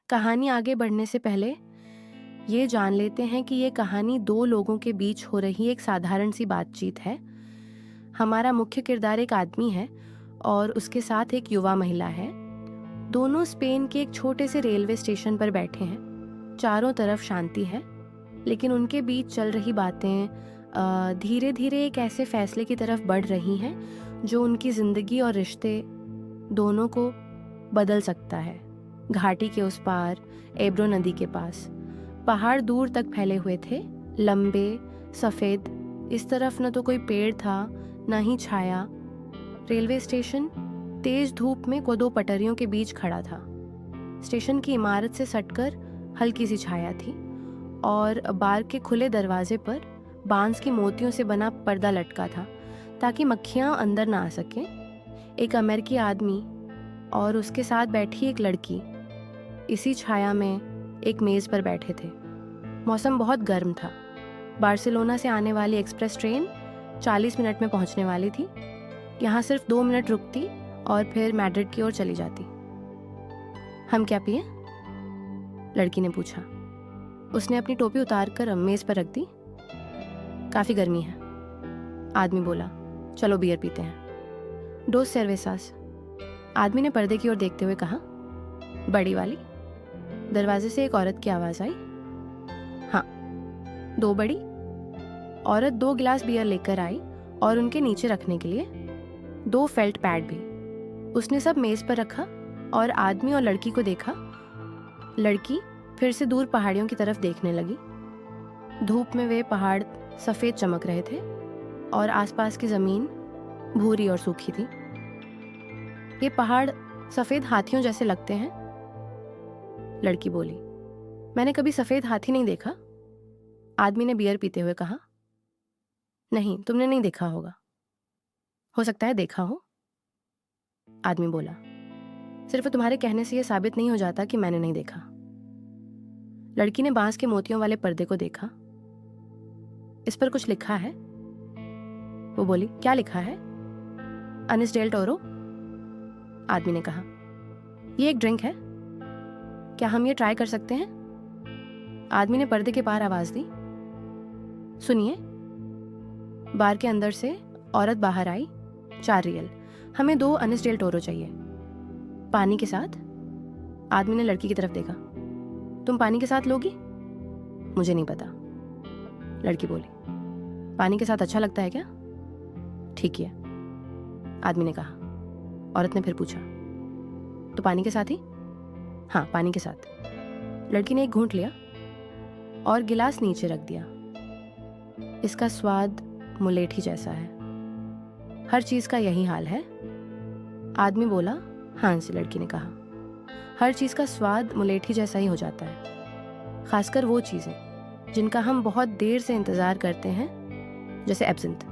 कहानी आगे बढ़ने से पहले ये जान लेते हैं कि ये कहानी दो लोगों के बीच हो रही एक साधारण सी बातचीत है। हमारा मुख्य किरदार एक आदमी है और उसके साथ एक युवा महिला है। दोनों स्पेन के एक छोटे से रेलवे स्टेशन पर बैठे हैं। चारों तरफ शांति है, लेकिन उनके बीच चल रही बातें धीरे धीरे एक ऐसे फैसले की तरफ बढ़ रही हैं जो उनकी ज़िंदगी और रिश्ते दोनों को बदल सकता है। घाटी के उस पार, एब्रो नदी के पास, पहाड़ दूर तक फैले हुए थे, लंबे, सफ़ेद। इस तरफ न तो कोई पेड़ था, न ही छाया। रेलवे स्टेशन तेज धूप में दो पटरियों के बीच खड़ा था। स्टेशन की इमारत से सटकर हल्की सी छाया थी और बार के खुले दरवाजे पर बांस की मोतियों से बना पर्दा लटका था ताकि मक्खियां अंदर ना आ सकें। एक अमेरिकी आदमी और उसके साथ बैठी एक लड़की इसी छाया में एक मेज़ पर बैठे थे। मौसम बहुत गर्म था। बार्सिलोना से आने वाली एक्सप्रेस ट्रेन 40 मिनट में पहुंचने वाली थी। यहाँ सिर्फ 2 मिनट रुकती और फिर मैड्रिड की ओर चली जाती। हम क्या पिए? लड़की ने पूछा। उसने अपनी टोपी उतार कर मेज़ पर रख दी। काफ़ी गर्मी है, आदमी बोला। चलो बियर पीते हैं। 2 सेर्वेसास, आदमी ने पर्दे की ओर देखते हुए कहा। बड़ी वाली? दरवाजे से एक औरत की आवाज़ आई। हाँ, 2 बड़ी। औरत 2 गिलास बियर लेकर आई और उनके नीचे रखने के लिए 2 फेल्ट पैड भी। उसने सब मेज़ पर रखा और आदमी और लड़की को देखा। लड़की फिर से दूर पहाड़ियों की तरफ देखने लगी। धूप में वे पहाड़ सफ़ेद चमक रहे थे और आसपास की ज़मीन भूरी और सूखी थी। ये पहाड़ सफ़ेद हाथियों जैसे लगते हैं, लड़की बोली। मैंने कभी सफ़ेद हाथी नहीं देखा, आदमी ने बियर पीते हुए कहा। नहीं, तुमने नहीं देखा होगा। हो सकता है देखा हो, आदमी बोला। सिर्फ तुम्हारे कहने से यह साबित नहीं हो जाता कि मैंने नहीं देखा। लड़की ने बांस के मोतियों वाले पर्दे को देखा। इस पर कुछ लिखा है, वो बोली। क्या लिखा है? अनिस डेल टोरो, आदमी ने कहा। ये एक ड्रिंक है, क्या हम ये ट्राई कर सकते हैं? आदमी ने पर्दे के पार आवाज दी। सुनिए। बार के अंदर से औरत बाहर आई। 4 रियल। हमें 2 अनिस डेल टोरो चाहिए। पानी के साथ? आदमी ने लड़की की तरफ देखा। तुम पानी के साथ लोगी? मुझे नहीं पता, लड़की बोली। पानी के साथ अच्छा लगता है क्या? ठीक है, आदमी ने कहा। औरत ने फिर पूछा, तो पानी के साथ ही? हाँ, पानी के साथ। लड़की ने एक घूंट लिया और गिलास नीचे रख दिया। इसका स्वाद मुलेठी जैसा है। हर चीज़ का यही हाल है, आदमी बोला। हाँ से, लड़की ने कहा। हर चीज़ का स्वाद मुलेठी जैसा ही हो जाता है, खासकर वो चीज़ें जिनका हम बहुत देर से इंतज़ार करते हैं, जैसे एब्सिंथ।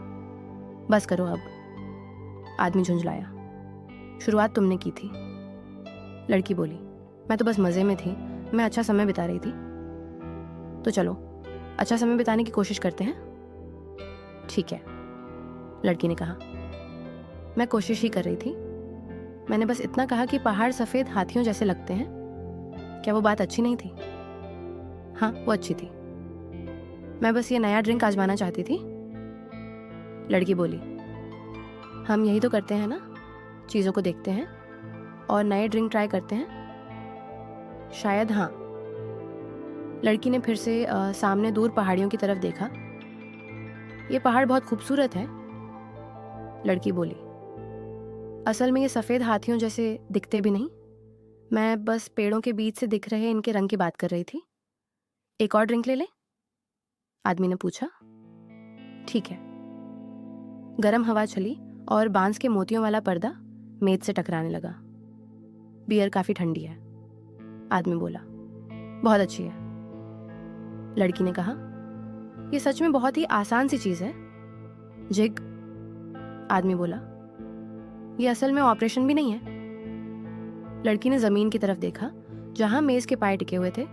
बस करो अब, आदमी झुंझलाया। शुरुआत तुमने की थी, लड़की बोली। मैं तो बस मज़े में थी, मैं अच्छा समय बिता रही थी। तो चलो अच्छा समय बिताने की कोशिश करते हैं। ठीक है, लड़की ने कहा। मैं कोशिश ही कर रही थी। मैंने बस इतना कहा कि पहाड़ सफ़ेद हाथियों जैसे लगते हैं। क्या वो बात अच्छी नहीं थी? हाँ, वो अच्छी थी। मैं बस ये नया ड्रिंक आजमाना चाहती थी, लड़की बोली। हम यही तो करते हैं ना, चीज़ों को देखते हैं और नए ड्रिंक ट्राई करते हैं। शायद हाँ। लड़की ने फिर से सामने दूर पहाड़ियों की तरफ देखा। ये पहाड़ बहुत खूबसूरत है, लड़की बोली। असल में ये सफ़ेद हाथियों जैसे दिखते भी नहीं। मैं बस पेड़ों के बीच से दिख रहे इनके रंग की बात कर रही थी। एक और ड्रिंक ले लें? आदमी ने पूछा। ठीक है। गरम हवा चली और बांस के मोतियों वाला पर्दा मेज से टकराने लगा। बियर काफ़ी ठंडी है, आदमी बोला। बहुत अच्छी है, लड़की ने कहा। यह सच में बहुत ही आसान सी चीज़ है, जिग, आदमी बोला। यह असल में ऑपरेशन भी नहीं है। लड़की ने ज़मीन की तरफ देखा जहां मेज़ के पाए टिके हुए थे।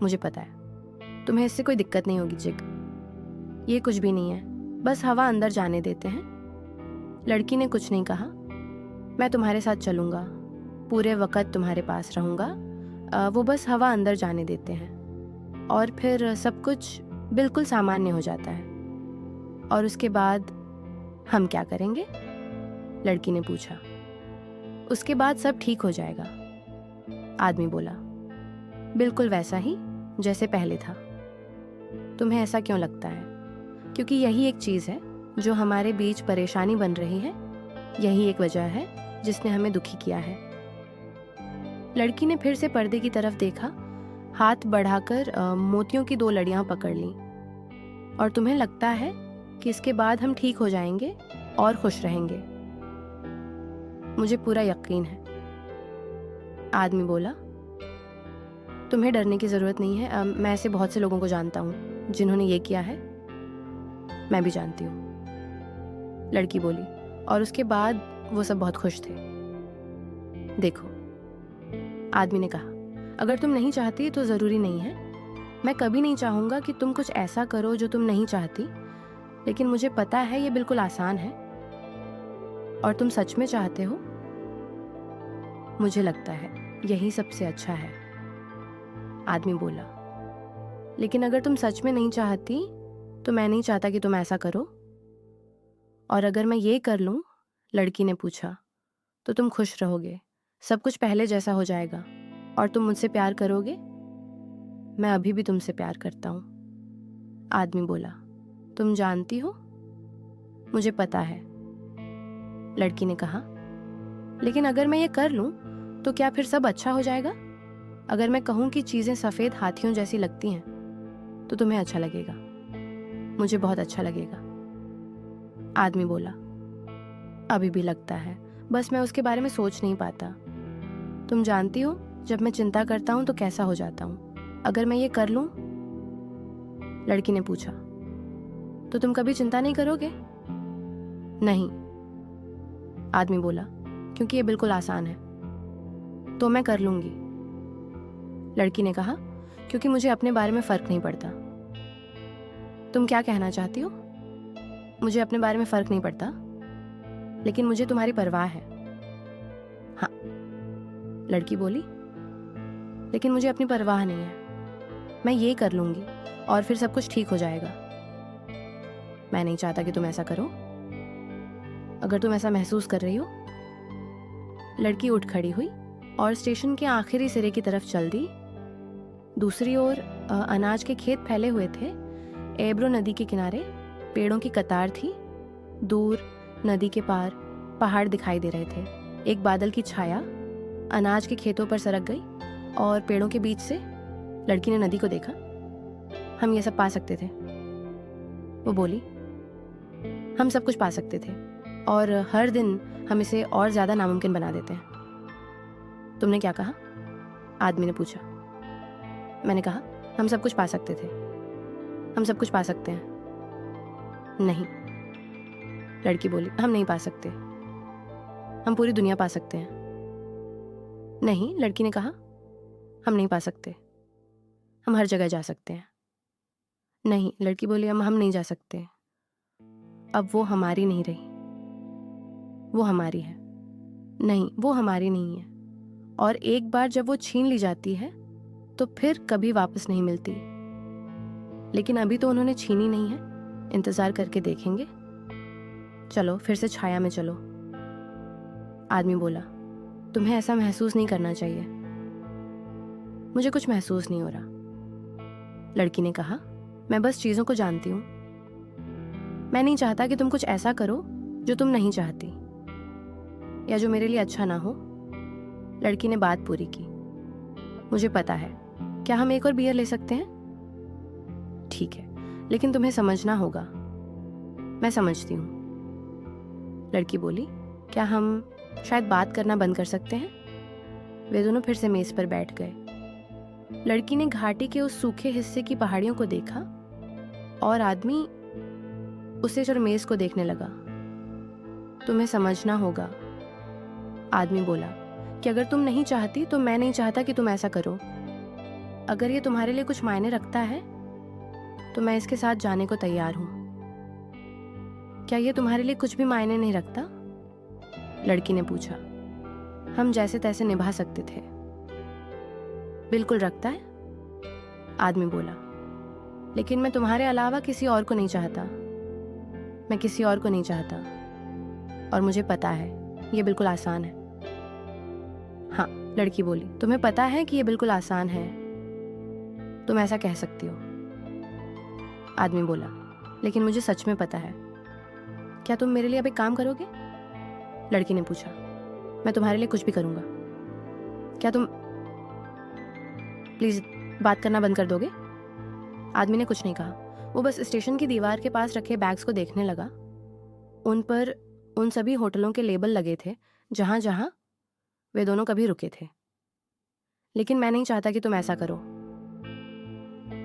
मुझे पता है, तुम्हें इससे कोई दिक्कत नहीं होगी जिग। ये कुछ भी नहीं है, बस हवा अंदर जाने देते हैं। लड़की ने कुछ नहीं कहा। मैं तुम्हारे साथ चलूँगा, पूरे वक़्त तुम्हारे पास रहूँगा, वो बस हवा अंदर जाने देते हैं और फिर सब कुछ बिल्कुल सामान्य हो जाता है। और उसके बाद हम क्या करेंगे? लड़की ने पूछा। उसके बाद सब ठीक हो जाएगा, आदमी बोला, बिल्कुल वैसा ही जैसे पहले था। तुम्हें ऐसा क्यों लगता है? क्योंकि यही एक चीज़ है जो हमारे बीच परेशानी बन रही है। यही एक वजह है जिसने हमें दुखी किया है। लड़की ने फिर से पर्दे की तरफ देखा, हाथ बढ़ाकर मोतियों की 2 लड़ियां पकड़ लीं। और तुम्हें लगता है कि इसके बाद हम ठीक हो जाएंगे और खुश रहेंगे? मुझे पूरा यकीन है, आदमी बोला। तुम्हें डरने की ज़रूरत नहीं है। मैं ऐसे बहुत से लोगों को जानता हूँ जिन्होंने ये किया है। मैं भी जानती हूँ, लड़की बोली। और उसके बाद वो सब बहुत खुश थे। देखो, आदमी ने कहा, अगर तुम नहीं चाहती तो ज़रूरी नहीं है। मैं कभी नहीं चाहूँगा कि तुम कुछ ऐसा करो जो तुम नहीं चाहती, लेकिन मुझे पता है ये बिल्कुल आसान है और तुम सच में चाहते हो। मुझे लगता है यही सबसे अच्छा है, आदमी बोला। लेकिन अगर तुम सच में नहीं चाहती तो मैं नहीं चाहता कि तुम ऐसा करो। और अगर मैं ये कर लूँ, लड़की ने पूछा, तो तुम खुश रहोगे, सब कुछ पहले जैसा हो जाएगा और तुम मुझसे प्यार करोगे? मैं अभी भी तुमसे प्यार करता हूँ, आदमी बोला। तुम जानती हो? मुझे पता है, लड़की ने कहा। लेकिन अगर मैं ये कर लूँ तो क्या फिर सब अच्छा हो जाएगा? अगर मैं कहूँ कि चीज़ें सफ़ेद हाथियों जैसी लगती हैं तो तुम्हें अच्छा लगेगा? मुझे बहुत अच्छा लगेगा, आदमी बोला। अभी भी लगता है, बस मैं उसके बारे में सोच नहीं पाता। तुम जानती हो, जब मैं चिंता करता हूँ तो कैसा हो जाता हूँ। अगर मैं ये कर लूँ, लड़की ने पूछा, तो तुम कभी चिंता नहीं करोगे? नहीं, आदमी बोला, क्योंकि ये बिल्कुल आसान है। तो मैं कर लूंगी, लड़की ने कहा, क्योंकि मुझे अपने बारे में फर्क नहीं पड़ता। तुम क्या कहना चाहती हो? मुझे अपने बारे में फर्क नहीं पड़ता, लेकिन मुझे तुम्हारी परवाह है। हाँ, लड़की बोली, लेकिन मुझे अपनी परवाह नहीं है। मैं ये कर लूंगी और फिर सब कुछ ठीक हो जाएगा। मैं नहीं चाहता कि तुम ऐसा करो। अगर तुम ऐसा महसूस कर रही हो। लड़की उठ खड़ी हुई और स्टेशन के आखिरी सिरे की तरफ चल दी। दूसरी ओर अनाज के खेत फैले हुए थे। एब्रो नदी के किनारे पेड़ों की कतार थी। दूर नदी के पार पहाड़ दिखाई दे रहे थे। एक बादल की छाया अनाज के खेतों पर सरक गई और पेड़ों के बीच से लड़की ने नदी को देखा। हम ये सब पा सकते थे, वो बोली। हम सब कुछ पा सकते थे और हर दिन हम इसे और ज़्यादा नामुमकिन बना देते हैं। तुमने क्या कहा? आदमी ने पूछा। मैंने कहा, हम सब कुछ पा सकते थे। हम सब कुछ पा सकते हैं। नहीं, लड़की बोली, हम नहीं पा सकते। हम पूरी दुनिया पा सकते हैं। नहीं, लड़की ने कहा, हम नहीं पा सकते। हम हर जगह जा सकते हैं। नहीं, लड़की बोली, हम नहीं जा सकते। अब वो हमारी नहीं रही, वो हमारी है। नहीं, वो हमारी नहीं है। और एक बार जब वो छीन ली जाती है तो फिर कभी वापस नहीं मिलती। लेकिन अभी तो उन्होंने छीनी नहीं है। इंतजार करके देखेंगे। चलो फिर से छाया में चलो, आदमी बोला। तुम्हें ऐसा महसूस नहीं करना चाहिए। मुझे कुछ महसूस नहीं हो रहा, लड़की ने कहा। मैं बस चीजों को जानती हूँ। मैं नहीं चाहता कि तुम कुछ ऐसा करो जो तुम नहीं चाहती या जो मेरे लिए अच्छा ना हो। लड़की ने बात पूरी की। मुझे पता है। क्या हम एक और बियर ले सकते हैं? ठीक है, लेकिन तुम्हें समझना होगा। मैं समझती हूँ, लड़की बोली। क्या हम शायद बात करना बंद कर सकते हैं? वे दोनों फिर से मेज पर बैठ गए। लड़की ने घाटी के उस सूखे हिस्से की पहाड़ियों को देखा और आदमी उसे और मेज को देखने लगा। तुम्हें समझना होगा, आदमी बोला, कि अगर तुम नहीं चाहती तो मैं नहीं चाहता कि तुम ऐसा करो। अगर ये तुम्हारे लिए कुछ मायने रखता है तो मैं इसके साथ जाने को तैयार हूं। क्या ये तुम्हारे लिए कुछ भी मायने नहीं रखता? लड़की ने पूछा। हम जैसे तैसे निभा सकते थे, बिल्कुल रखता है, आदमी बोला। लेकिन मैं तुम्हारे अलावा किसी और को नहीं चाहता। मैं किसी और को नहीं चाहता, और मुझे पता है ये बिल्कुल आसान है। हाँ, लड़की बोली, तुम्हें पता है कि ये बिल्कुल आसान है, तुम ऐसा कह सकती हो। आदमी बोला, लेकिन मुझे सच में पता है। क्या तुम मेरे लिए अब एक काम करोगे? लड़की ने पूछा। मैं तुम्हारे लिए कुछ भी करूंगा। क्या तुम प्लीज बात करना बंद कर दोगे? आदमी ने कुछ नहीं कहा। वो बस स्टेशन की दीवार के पास रखे बैग्स को देखने लगा। उन पर उन सभी होटलों के लेबल लगे थे जहां जहां वे दोनों कभी रुके थे। लेकिन मैं नहीं चाहता कि तुम ऐसा करो,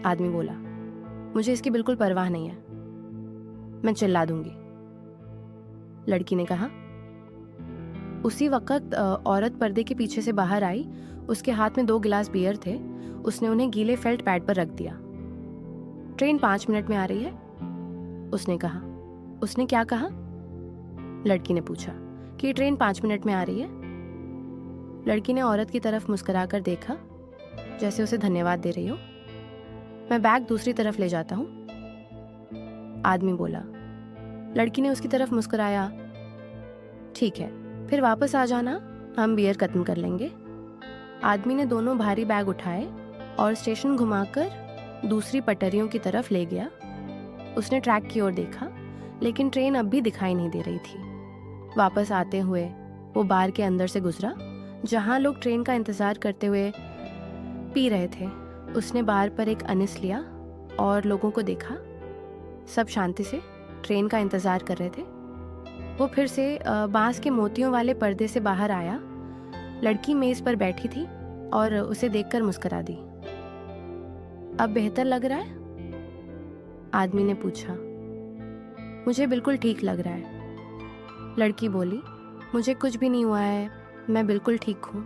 आदमी बोला। मुझे इसकी बिल्कुल परवाह नहीं है, मैं चिल्ला दूंगी, लड़की ने कहा। उसी वक्त औरत पर्दे के पीछे से बाहर आई। उसके हाथ में 2 गिलास बियर थे। उसने उन्हें गीले फेल्ट पैड पर रख दिया। ट्रेन 5 मिनट में आ रही है, उसने कहा। उसने क्या कहा? लड़की ने पूछा। कि ट्रेन 5 मिनट में आ रही है। लड़की ने औरत की तरफ मुस्कुराकर देखा, जैसे उसे धन्यवाद दे रही हो। मैं बैग दूसरी तरफ ले जाता हूं, आदमी बोला। लड़की ने उसकी तरफ मुस्कुराया। ठीक है, फिर वापस आ जाना, हम बियर खत्म कर लेंगे। आदमी ने दोनों भारी बैग उठाए और स्टेशन घुमाकर दूसरी पटरियों की तरफ ले गया। उसने ट्रैक की ओर देखा, लेकिन ट्रेन अब भी दिखाई नहीं दे रही थी। वापस आते हुए वो बार के अंदर से गुजरा, जहां लोग ट्रेन का इंतजार करते हुए पी रहे थे। उसने बार पर एक अनिस लिया और लोगों को देखा। सब शांति से ट्रेन का इंतजार कर रहे थे। वो फिर से बांस के मोतियों वाले पर्दे से बाहर आया। लड़की मेज पर बैठी थी और उसे देखकर मुस्कुरा दी। अब बेहतर लग रहा है? आदमी ने पूछा। मुझे बिल्कुल ठीक लग रहा है, लड़की बोली। मुझे कुछ भी नहीं हुआ है, मैं बिल्कुल ठीक हूँ।